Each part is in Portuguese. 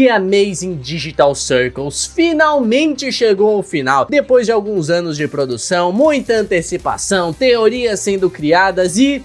The Amazing Digital Circus finalmente chegou ao final, depois de alguns anos de produção, muita antecipação, teorias sendo criadas e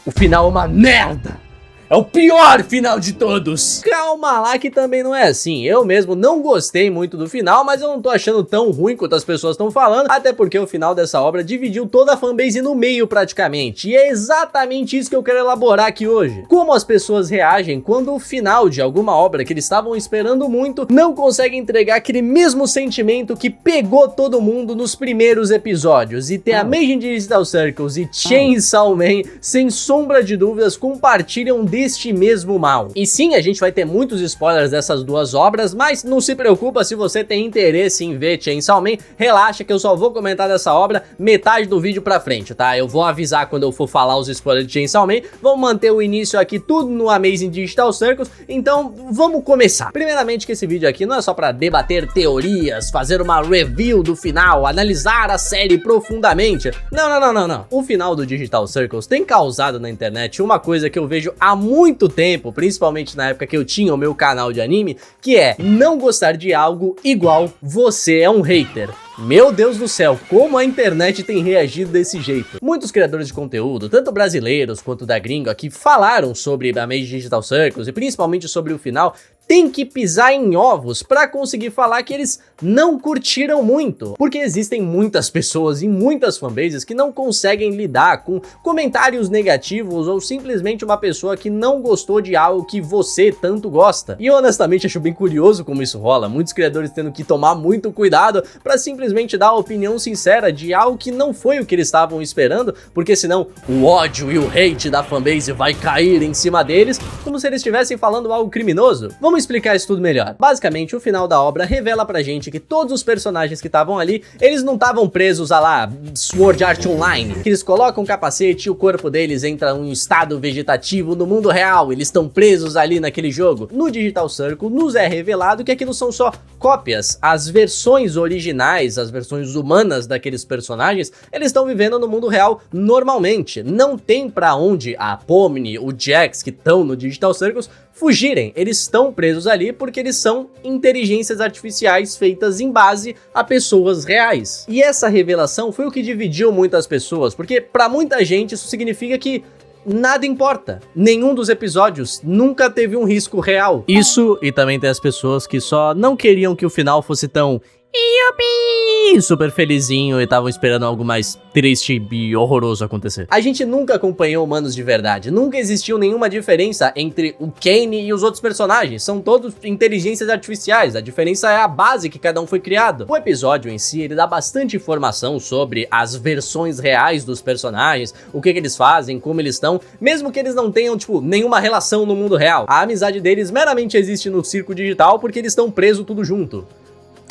o final é uma merda! É o pior final de todos! Calma lá que também não é assim, eu mesmo não gostei muito do final, mas eu não tô achando tão ruim quanto as pessoas estão falando, até porque o final dessa obra dividiu toda a fanbase no meio praticamente, e é exatamente isso que eu quero elaborar aqui hoje. Como as pessoas reagem quando o final de alguma obra que eles estavam esperando muito não consegue entregar aquele mesmo sentimento que pegou todo mundo nos primeiros episódios, e The Amazing Digital Circus e Chainsaw Man, sem sombra de dúvidas, compartilham deste mesmo mal. E sim, a gente vai ter muitos spoilers dessas duas obras, mas não se preocupa se você tem interesse em ver Chainsaw Man, relaxa que eu só vou comentar dessa obra metade do vídeo pra frente, tá? Eu vou avisar quando eu for falar os spoilers de Chainsaw Man, vamos manter o início aqui tudo no Amazing Digital Circus, então vamos começar. Primeiramente que esse vídeo aqui não é só pra debater teorias, fazer uma review do final, analisar a série profundamente. Não. O final do Digital Circus tem causado na internet uma coisa que eu vejo há muito tempo, principalmente na época que eu tinha o meu canal de anime, que é não gostar de algo igual você é um hater. Meu Deus do céu, como a internet tem reagido desse jeito. Muitos criadores de conteúdo, tanto brasileiros quanto da gringa, que falaram sobre a Amazing Digital Circus e principalmente sobre o final, tem que pisar em ovos pra conseguir falar que eles não curtiram muito. Porque existem muitas pessoas e muitas fanbases que não conseguem lidar com comentários negativos ou simplesmente uma pessoa que não gostou de algo que você tanto gosta. E eu honestamente acho bem curioso como isso rola, muitos criadores tendo que tomar muito cuidado pra simplesmente dar a opinião sincera de algo que não foi o que eles estavam esperando, porque senão o ódio e o hate da fanbase vai cair em cima deles, como se eles estivessem falando algo criminoso. Vamos explicar isso tudo melhor. Basicamente, o final da obra revela pra gente que todos os personagens que estavam ali, eles não estavam presos a lá Sword Art Online, que eles colocam um capacete e o corpo deles entra em um estado vegetativo no mundo real, eles estão presos ali naquele jogo. No Digital Circle nos é revelado que aquilo são só cópias, as versões originais, as versões humanas daqueles personagens, eles estão vivendo no mundo real normalmente. Não tem pra onde a Pomni, o Jax, que estão no Digital Circus, fugirem. Eles estão presos ali porque eles são inteligências artificiais feitas em base a pessoas reais. E essa revelação foi o que dividiu muitas pessoas, porque pra muita gente isso significa que nada importa. Nenhum dos episódios nunca teve um risco real. Isso, e também tem as pessoas que só não queriam que o final fosse tão Yupi! Super felizinho e estavam esperando algo mais triste e horroroso acontecer. A gente nunca acompanhou humanos de verdade, nunca existiu nenhuma diferença entre o Kane e os outros personagens, são todos inteligências artificiais, a diferença é a base que cada um foi criado. O episódio em si, ele dá bastante informação sobre as versões reais dos personagens, o que eles fazem, como eles estão, mesmo que eles não tenham, tipo, nenhuma relação no mundo real. A amizade deles meramente existe no circo digital porque eles estão presos tudo junto.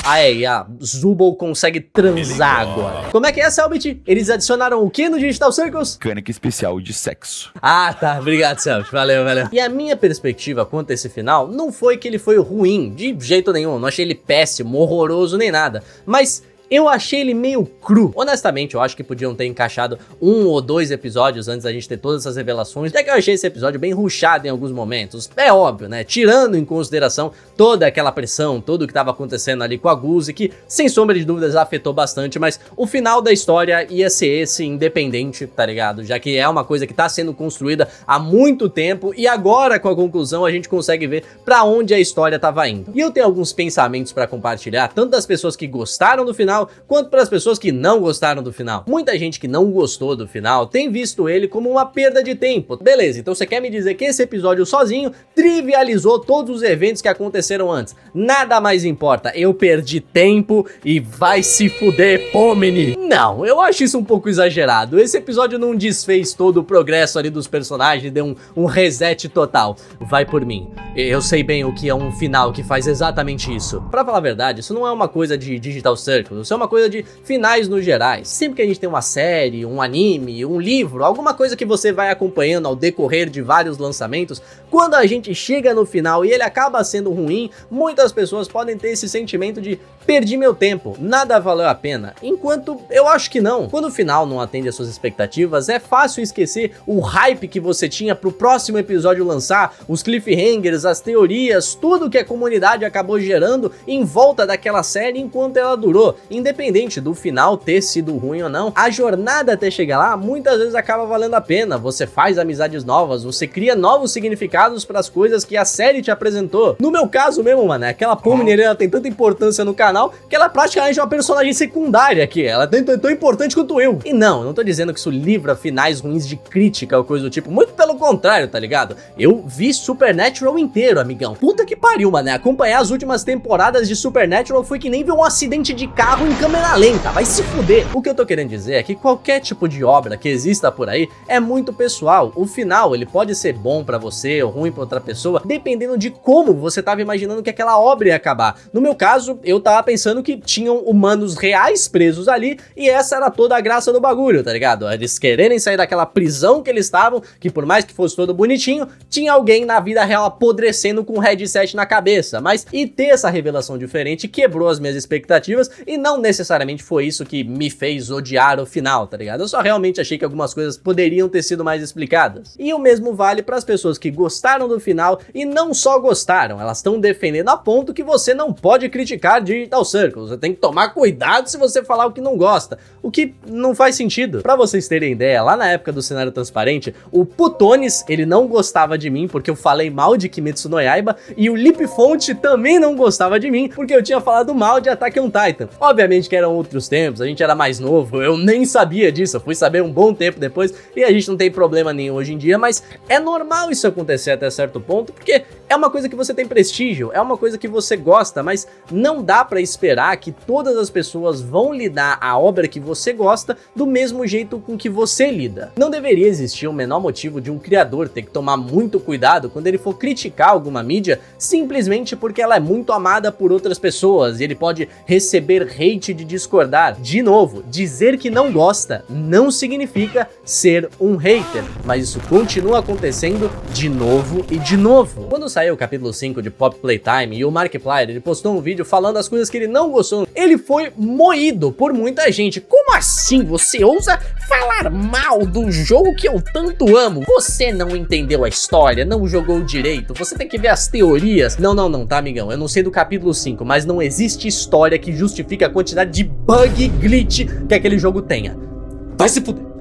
Aí, a Zubul consegue transar agora. Como é que é, Selbit? Eles adicionaram o que no Digital Circus? Mecânica especial de sexo. Ah, tá. Obrigado, Selbit. Valeu. E a minha perspectiva quanto a esse final não foi que ele foi ruim, de jeito nenhum. Não achei ele péssimo, horroroso, nem nada. Mas eu achei ele meio cru. Honestamente, eu acho que podiam ter encaixado 1 ou 2 episódios antes da gente ter todas essas revelações, até que eu achei esse episódio bem rushado em alguns momentos. É óbvio, né? Tirando em consideração toda aquela pressão, tudo o que estava acontecendo ali com a Guzi, que sem sombra de dúvidas afetou bastante, mas o final da história ia ser esse, independente, tá ligado? Já que é uma coisa que tá sendo construída há muito tempo e agora com a conclusão a gente consegue ver pra onde a história tava indo. E eu tenho alguns pensamentos pra compartilhar, tanto das pessoas que gostaram do final, quanto para as pessoas que não gostaram do final. Muita gente que não gostou do final tem visto ele como uma perda de tempo. Beleza, então você quer me dizer que esse episódio sozinho trivializou todos os eventos que aconteceram antes. Nada mais importa, eu perdi tempo e vai se fuder, Pomni. Não, eu acho isso um pouco exagerado. Esse episódio não desfez todo o progresso ali dos personagens, deu um reset total. Vai por mim. Eu sei bem o que é um final que faz exatamente isso. Pra falar a verdade, isso não é uma coisa de Digital Circle, isso é uma coisa de finais no gerais. Sempre que a gente tem uma série, um anime, um livro, alguma coisa que você vai acompanhando ao decorrer de vários lançamentos, quando a gente chega no final e ele acaba sendo ruim, muitas pessoas podem ter esse sentimento de perdi meu tempo, nada valeu a pena. Enquanto Eu acho que não. Quando o final não atende às suas expectativas, é fácil esquecer o hype que você tinha pro próximo episódio lançar, os cliffhangers, as teorias, tudo que a comunidade acabou gerando em volta daquela série enquanto ela durou. Independente do final ter sido ruim ou não, a jornada até chegar lá muitas vezes acaba valendo a pena. Você faz amizades novas, você cria novos significados para as coisas que a série te apresentou. No meu caso mesmo, mano, aquela Pomni ela tem tanta importância no canal que ela é praticamente uma personagem secundária aqui. Ela é tão importante quanto eu. E não tô dizendo que isso livra finais ruins de crítica ou coisa do tipo. Muito pelo contrário, tá ligado? Eu vi Supernatural inteiro, amigão. Puta que pariu, mano. Acompanhar as últimas temporadas de Supernatural foi que nem ver um acidente de carro em câmera lenta. Vai se fuder. O que eu tô querendo dizer é que qualquer tipo de obra que exista por aí é muito pessoal. O final, ele pode ser bom pra você ou ruim pra outra pessoa, dependendo de como você tava imaginando que aquela obra ia acabar. No meu caso, eu tava pensando que tinham humanos reais presos ali e essa era toda a graça do bagulho, tá ligado? Eles quererem sair daquela prisão que eles estavam, que por mais que fosse todo bonitinho, tinha alguém na vida real apodrecendo com um headset na cabeça. Mas e ter essa revelação diferente quebrou as minhas expectativas e não necessariamente foi isso que me fez odiar o final, tá ligado? Eu só realmente achei que algumas coisas poderiam ter sido mais explicadas. E o mesmo vale para as pessoas que gostaram do final e não só gostaram, elas estão defendendo a ponto que você não pode criticar Digital Circle. Você tem que tomar cuidado se você falar o que não gosta, o que não faz sentido. Pra vocês terem ideia, lá na época do cenário transparente, o Putones, ele não gostava de mim porque eu falei mal de Kimetsu no Yaiba, e o Lip Fonte também não gostava de mim porque eu tinha falado mal de Attack on Titan. Obviamente que eram outros tempos, a gente era mais novo, eu nem sabia disso, eu fui saber um bom tempo depois, e a gente não tem problema nenhum hoje em dia, mas é normal isso acontecer até certo ponto, porque é uma coisa que você tem prestígio, é uma coisa que você gosta, mas não dá pra esperar que todas as pessoas vão lidar a obra que você gosta do mesmo jeito com que você lida. Não deveria existir o menor motivo de um criador ter que tomar muito cuidado quando ele for criticar alguma mídia simplesmente porque ela é muito amada por outras pessoas e ele pode receber hate de discordar. De novo, dizer que não gosta não significa ser um hater, mas isso continua acontecendo de novo e de novo. Quando saiu o capítulo 5 de Pop Playtime e o Markiplier, ele postou um vídeo falando as coisas que ele não gostou, ele foi moído por muita gente. Como assim você ousa falar mal do jogo que eu tanto amo? Você não entendeu a história, não jogou direito, você tem que ver as teorias. Não, tá, amigão? Eu não sei do capítulo 5, mas não existe história que justifique a quantidade de bug glitch que aquele jogo tenha. Vai se fuder!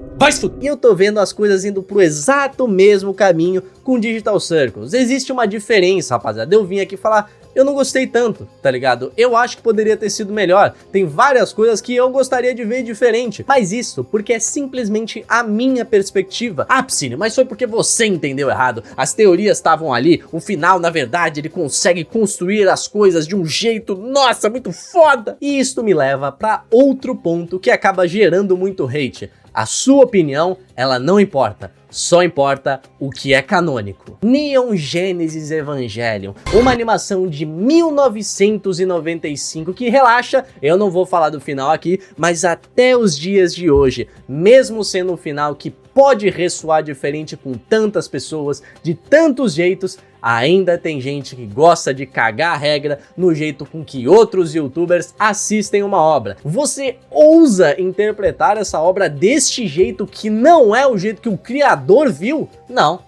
E eu tô vendo as coisas indo pro exato mesmo caminho com Digital Circles. Existe uma diferença, rapaziada. Eu vim aqui falar, eu não gostei tanto, tá ligado? Eu acho que poderia ter sido melhor. Tem várias coisas que eu gostaria de ver diferente. Mas isso porque é simplesmente a minha perspectiva. Ah, Psyne, mas foi porque você entendeu errado. As teorias estavam ali. O final, na verdade, ele consegue construir as coisas de um jeito, nossa, muito foda. E isso me leva pra outro ponto que acaba gerando muito hate. A sua opinião, ela não importa. Só importa o que é canônico. Neon Genesis Evangelion, uma animação de 1995 que, relaxa, eu não vou falar do final aqui, mas até os dias de hoje, mesmo sendo um final que pode ressoar diferente com tantas pessoas, de tantos jeitos, ainda tem gente que gosta de cagar a regra no jeito com que outros youtubers assistem uma obra. Você ousa interpretar essa obra deste jeito que não é o jeito que o criador viu? Não.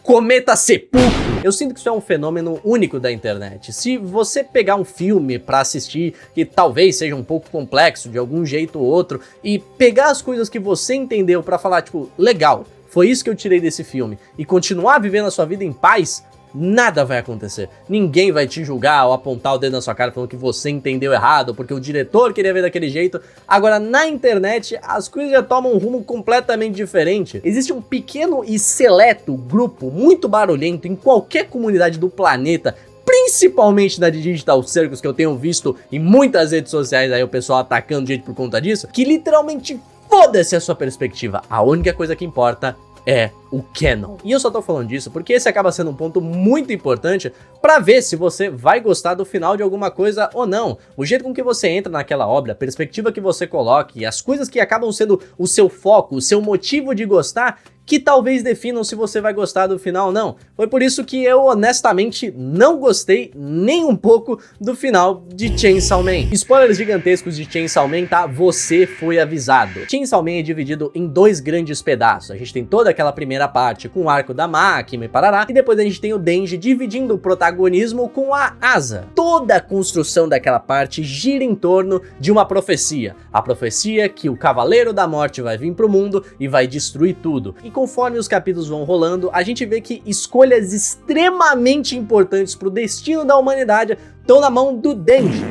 Cometa sepulcro. Eu sinto que isso é um fenômeno único da internet. Se você pegar um filme pra assistir, que talvez seja um pouco complexo de algum jeito ou outro, e pegar as coisas que você entendeu pra falar, tipo, legal, foi isso que eu tirei desse filme, e continuar vivendo a sua vida em paz, nada vai acontecer. Ninguém vai te julgar ou apontar o dedo na sua cara falando que você entendeu errado, porque o diretor queria ver daquele jeito. Agora, na internet, as coisas já tomam um rumo completamente diferente. Existe um pequeno e seleto grupo muito barulhento em qualquer comunidade do planeta, principalmente na Digital Circles, que eu tenho visto em muitas redes sociais aí o pessoal atacando gente por conta disso, que literalmente foda-se a sua perspectiva. A única coisa que importa é o canon. E eu só tô falando disso porque esse acaba sendo um ponto muito importante pra ver se você vai gostar do final de alguma coisa ou não. O jeito com que você entra naquela obra, a perspectiva que você coloca e as coisas que acabam sendo o seu foco, o seu motivo de gostar, que talvez definam se você vai gostar do final ou não. Foi por isso que eu honestamente não gostei nem um pouco do final de Chainsaw Man. Spoilers gigantescos de Chainsaw Man, tá? Você foi avisado. Chainsaw Man é dividido em dois grandes pedaços. A gente tem toda aquela primeira parte com o arco da máquina e parará, e depois a gente tem o Denji dividindo o protagonismo com a Asa. Toda a construção daquela parte gira em torno de uma profecia. A profecia que o Cavaleiro da Morte vai vir pro mundo e vai destruir tudo. E conforme os capítulos vão rolando, a gente vê que escolhas extremamente importantes pro destino da humanidade estão na mão do Denji.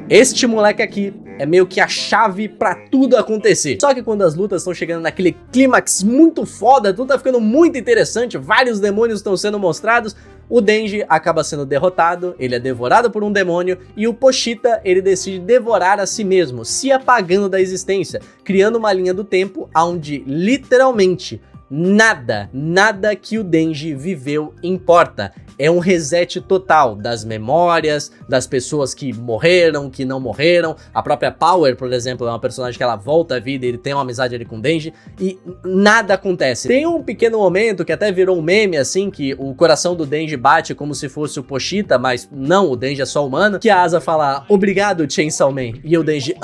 Este moleque aqui é meio que a chave pra tudo acontecer. Só que quando as lutas estão chegando naquele clímax muito foda, tudo tá ficando muito interessante, vários demônios estão sendo mostrados, o Denji acaba sendo derrotado, ele é devorado por um demônio e o Pochita, ele decide devorar a si mesmo, se apagando da existência, criando uma linha do tempo onde literalmente nada que o Denji viveu importa. É um reset total das memórias, das pessoas que morreram, que não morreram. A própria Power, por exemplo, é uma personagem que ela volta à vida e ele tem uma amizade ali com o Denji e nada acontece. Tem um pequeno momento que até virou um meme, assim, que o coração do Denji bate como se fosse o Pochita, mas não, o Denji é só humano, que a Asa fala, obrigado, Chainsaw Man. E o Denji,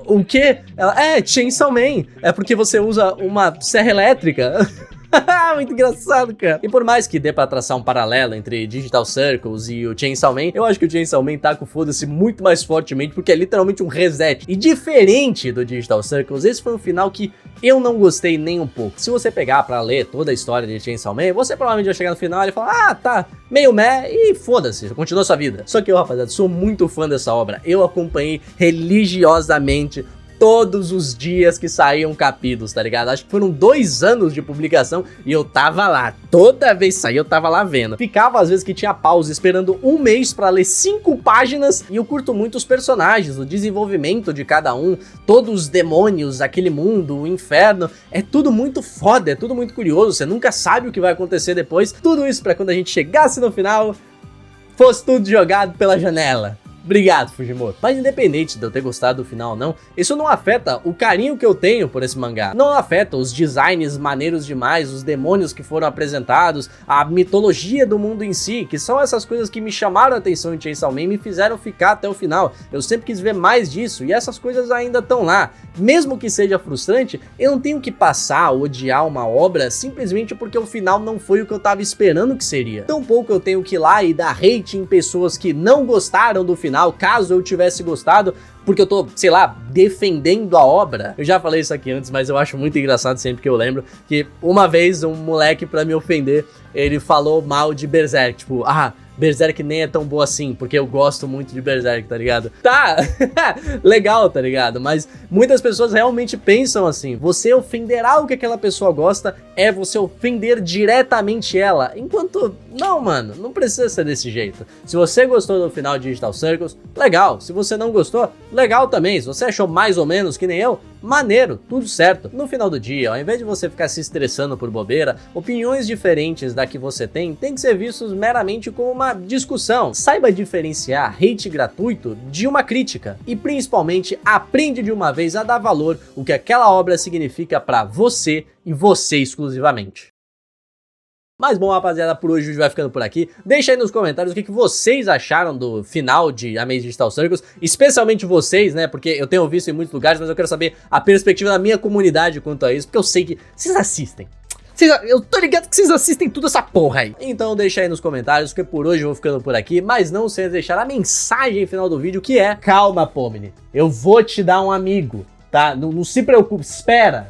o quê? Ela, Chainsaw Man, é porque você usa uma serra elétrica. Muito engraçado, cara. E por mais que dê pra traçar um paralelo entre Digital Circles e o Chainsaw Man, eu acho que o Chainsaw Man tá com foda-se muito mais fortemente, porque é literalmente um reset. E diferente do Digital Circles, esse foi um final que eu não gostei nem um pouco. Se você pegar pra ler toda a história de Chainsaw Man, você provavelmente vai chegar no final e falar, tá, meio meh, e foda-se, continua sua vida. Só que eu, rapaziada, sou muito fã dessa obra. Eu acompanhei religiosamente todos os dias que saíam capítulos, tá ligado? Acho que foram 2 anos de publicação e eu tava lá. Toda vez que saía, eu tava lá vendo. Ficava, às vezes, que tinha pausa, esperando 1 mês pra ler 5 páginas. E eu curto muito os personagens, o desenvolvimento de cada um, todos os demônios, aquele mundo, o inferno. É tudo muito foda, é tudo muito curioso. Você nunca sabe o que vai acontecer depois. Tudo isso pra quando a gente chegasse no final, fosse tudo jogado pela janela. Obrigado, Fujimoto. Mas independente de eu ter gostado do final ou não, isso não afeta o carinho que eu tenho por esse mangá. Não afeta os designs maneiros demais, os demônios que foram apresentados, a mitologia do mundo em si, que são essas coisas que me chamaram a atenção em Chainsaw Man e me fizeram ficar até o final. Eu sempre quis ver mais disso e essas coisas ainda estão lá. Mesmo que seja frustrante, eu não tenho que passar a odiar uma obra simplesmente porque o final não foi o que eu tava esperando que seria. Tampouco eu tenho que ir lá e dar hate em pessoas que não gostaram do final, caso eu tivesse gostado, porque eu tô, sei lá, defendendo a obra. Eu já falei isso aqui antes, mas eu acho muito engraçado sempre que eu lembro que uma vez um moleque, pra me ofender, ele falou mal de Berserk, tipo, Berserk nem é tão boa assim, porque eu gosto muito de Berserk, tá ligado? Tá, legal, tá ligado? Mas muitas pessoas realmente pensam assim, você ofenderá o que aquela pessoa gosta, é você ofender diretamente ela, enquanto, não, mano, não precisa ser desse jeito. Se você gostou do final de Digital Circles, legal. Se você não gostou, legal também. Se você achou mais ou menos que nem eu, maneiro, tudo certo. No final do dia, ao invés de você ficar se estressando por bobeira, opiniões diferentes da que você tem que ser vistos meramente como uma discussão. Saiba diferenciar hate gratuito de uma crítica e principalmente aprende de uma vez a dar valor o que aquela obra significa pra você e você exclusivamente. Mas bom, rapaziada, por hoje o vídeo vai ficando por aqui. Deixa aí nos comentários o que vocês acharam do final de Amazing Digital Circles, especialmente vocês, né, porque eu tenho visto em muitos lugares, mas eu quero saber a perspectiva da minha comunidade quanto a isso, porque eu sei que vocês assistem. Eu tô ligado que vocês assistem tudo essa porra aí. Então deixa aí nos comentários, porque por hoje eu vou ficando por aqui, mas não sem deixar a mensagem final do vídeo, que é: calma, Pomni, eu vou te dar um amigo, tá? Não se preocupe, espera.